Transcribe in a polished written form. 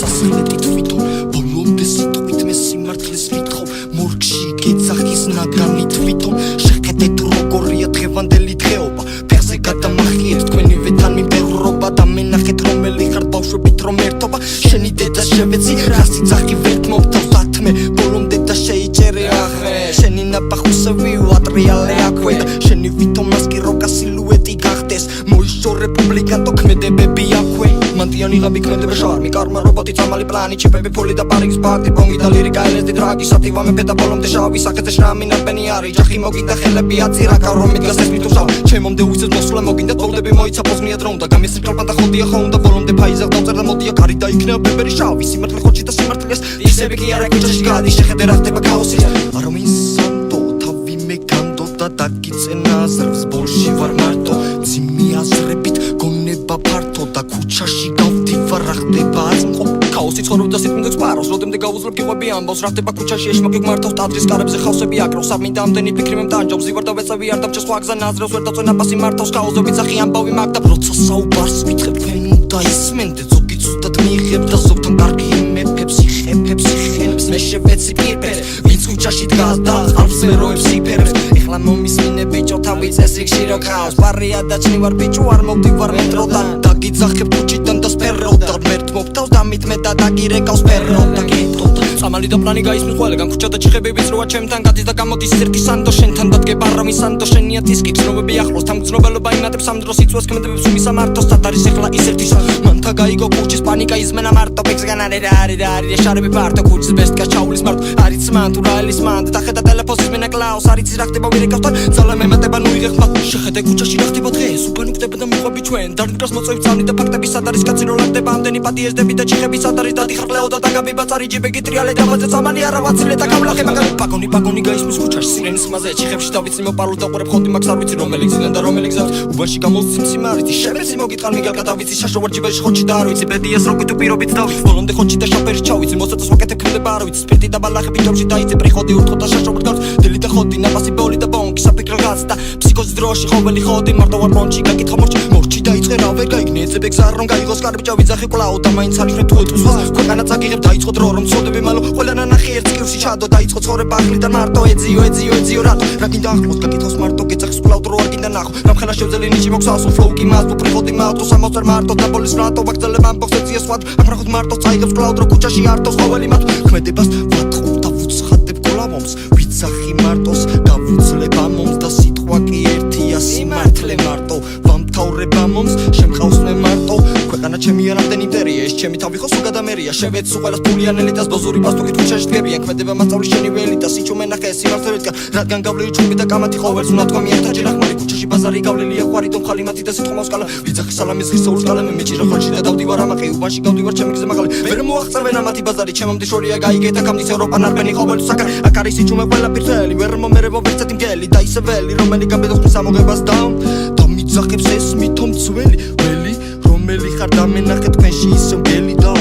დასხლეტი თვითონ ბოლომდე სიტყვით მე სიმართლეს ვითხოვ მორგში გეძახის ნაგანი თვითონ შეხედე თუ როგორია დღევანდელი დღეობა ფეხზე გადამახიეთ თქვენივე თან მიმდევრობა და მენახეთ რომელი ხარ ბავშვებით რომ ერთობა შენი დედა შევეცი რას იცახი ვერთ მოვთავს დათმე ბოლომდე და შეიჭერე ახრე შენი ნაბახუსე ვიუატრიალე აქვე და შენი ვითომას კი როკა სილუეტი გახდეს მოიშო რეპუბლიკანტო ქმედებები აქვე მანდიანი ღაბი ქმედება შარმი კარმა რობოტი წამალი პლანი ჩიპები ფული და პარიგის ფაქტი პონგი და ლირიკა ელესდი დრაგი სათივა მეფე და ბოლომდე შავი საკეთე შრამი ნაბენი არის ჯახი მოგინდა ხელები აწირაკა რომ მიდგას ეს მითუშავ ჩემომდე უიცეს მოსვლა მოგინდა წოლდები მოიცა პოზნია დროუნდა გამესრ კლპანდა ხოდია ხონდა ბოლომდე ფაიზა დავწერდა მოდია კარი და იქნება ბებერი შავი სიმართლე ხოჩი და სიმართლეს ისები კი არა კუჩაში გადი შეხედე რა ხდება ქაოსი არა მისანდო თავი მე განდო და დაგიწენა აზრს ბოლში ვარ მარტო ძიმი აზრებით გონება ფართო და ქუჩაში გავდივარ რა ხდება აზ მყოფ ქაოსი ცხოვრობდა სიტყვით სპაროს როდემდე გავუძლებ გიყვები ამბავს რა ხდება ქუჩაში ეშ მოგიგმართავს ტაძრის კარებზე ხავსები აკრავს სამინდა ამდენი ფიქრი მე მტანჯობს ზივარ და ვეცავი არ დამჭეს სხვა გზა ნაზრევს ვერ დაწვენა პასი მართავს ქაოსები ძახი ამბავი მაგდა როცა საუბარს ვიწყებ თქვენ უნდა ისმენდე ზოგი ზუსტად მიიღებ და ზოგთან კარგი იმეფებს იხეფებს იხენებს მე შევეცი პირფერს ვინც ქუჩაში დგას და ყავს ეროებს იფერებს ეხლა მომისმინე ბიჭო თავი წესრიგში რო ხავს პარია და ჩნივარ ბიჭო არ მოვდივარ მეტროდან დაგიძახებ ქუჩიდან და სპეროდან მერტ მოვთავს და მითმე და დაგირეკავს სპეროდან გიტოთ წამალი და პლანი გაისმის ყველგან ქუჩა და ჩიხები ვიწროა ჩემთან გადის და გამოდის ერთი სანდო შენთან დადგება რომი სანდო შენია ტისკი გზნობები ახლოს თამგზნობელობა იმატებს ამ დროს იწვევს ქმედებებს უმისამართოს და არის ეხლა ის ერთი მანთა გაიგო ქუჩის პანიკა იზმენა მარტო ბექსგან არის შარები ფარტო ქუჩის ბესტკა ჩაულის მარტო არის მან თუ რალის მან და ხედა ტელეფონს იზმენა კლაუს არის რა ხდება ვირეკავთან ძალა მემატება ნუ იღე ხმა შეხედე ქუჩაში რა ხდება დღეს უბანი ხდება და მიყვები ჩვენ დარდგას მოწევი წამნი და ფაქტები სად არის კაცი რო ლაგდება ამდენი პატიესდები და ჩიხები სად არის დადიხრლეო და დაგაბი ბაწარი ჯიბეგი ტრიალე დამაძე წამალი არა ვაცილე და გამლახე პაგონი გაისმის ქუჩაში სირენის ხმაზე ჩიხებში დავიცი მოპარულ და ყურებ ხოდი მაგს არ ვიცი რომელი გზიდან და რომელი გზად უბანში გამოსცი სიმარითი შევეცი მოგიტყალ მიგალ გადავიცი შაშოვარ ჯიბეში ხოჩი და არ ვიცი ბედიას როგი თუ პირობით დავიცი ბოლომდე ხოჩი და შაფერი ჩავიცი მოსაწოს ვაკეთებ ქმედება არ ვიცი სპირტი და ბალახები ჯობში დაიცი პრიხოდი ურთხო და შაშოვარ გავს დელი და ხოდი ნაპასი ბოლი და ბონკი საფიქრო გაც და ფსიქოზის დროში ხოველი ხოდი მარტო ვარ პონჩი გაკითხა მორჩი დაიწყე რა ვერ გაიგნე ეძებ ეგ ზარ რომ გაიღოს კარბი ჭავიძახი კლაო და მაინც არიხე თუ ეტყვის ქვეყანა წაგიღებ დაიწყო დრო რომ ცოდები მალო ყველა ნანახი ერთ სკივში ჩადო დაიწყო ცხოვრება ახლიდან მარტო ეძიო რატო რა გინდა ახლოს გაკითხავს მარტო გეძახის კლაო დრო არ გინდა ნახო რამხელა შევძელი ნიჭი მოქსასო ფლოუ კი მასო პრიხოდი მარტო სამოსერ მარტო და ბოლის რატო ვაგზელებ ამბობს ეძიეს ვად აფრახოთ მარტო წაიღებს კლაო დრო ქუჩაში არტოს ყოველი მათ ქმედებას ვატყობ და ვუცხადებ გოლავომს ვიცახი მარტოს გავუძლებ ამომს და სიტყვა კი ერთია სიმართლე მარტო ვამთავრება მომს შემყავს მე მარტო ქვეყანა ჩემი არამდენი მტერია ეს ჩემი თავი ხო სულ გადამერია შევეცი ყველას ფულიან ელიტას ბოზური პასტუხით ქუჩაში დგებიან ქმედება მასწავლის შენი ველიტა სიჩო მენახე სიმართლე ვეთქა რადგან გავლილი ჩუმი და კამათი ყოველს უნდა თქვა მიერთაჯი ნახმარი ქუჩაში ბაზარი გავლილია ხვარი დომ ხალი მათი და სიტყვა მოსკალა ვიძახი სალამის ღირს სოულს კალამი მიჭირა ხოჩი და დავდივარ ამაყი უბანში გავდივარ ჩემი გზე მაღალი ვერ მოახწევენა მათი ბაზარი ჩემამდე შორია გაიგეთ აქამდე ევროპა ნარბენი ყოველს საკა აქ არის სიჩუმე ყველა პირთელი ვერ მომერებო ვერცად იმგელი და ისე ველი რომელი გაბედოს მის ამოღებას და მიძახებს ეს მითომ ძველი ველი რომელი ხარ და მენახე თქვენში ისე მგელი და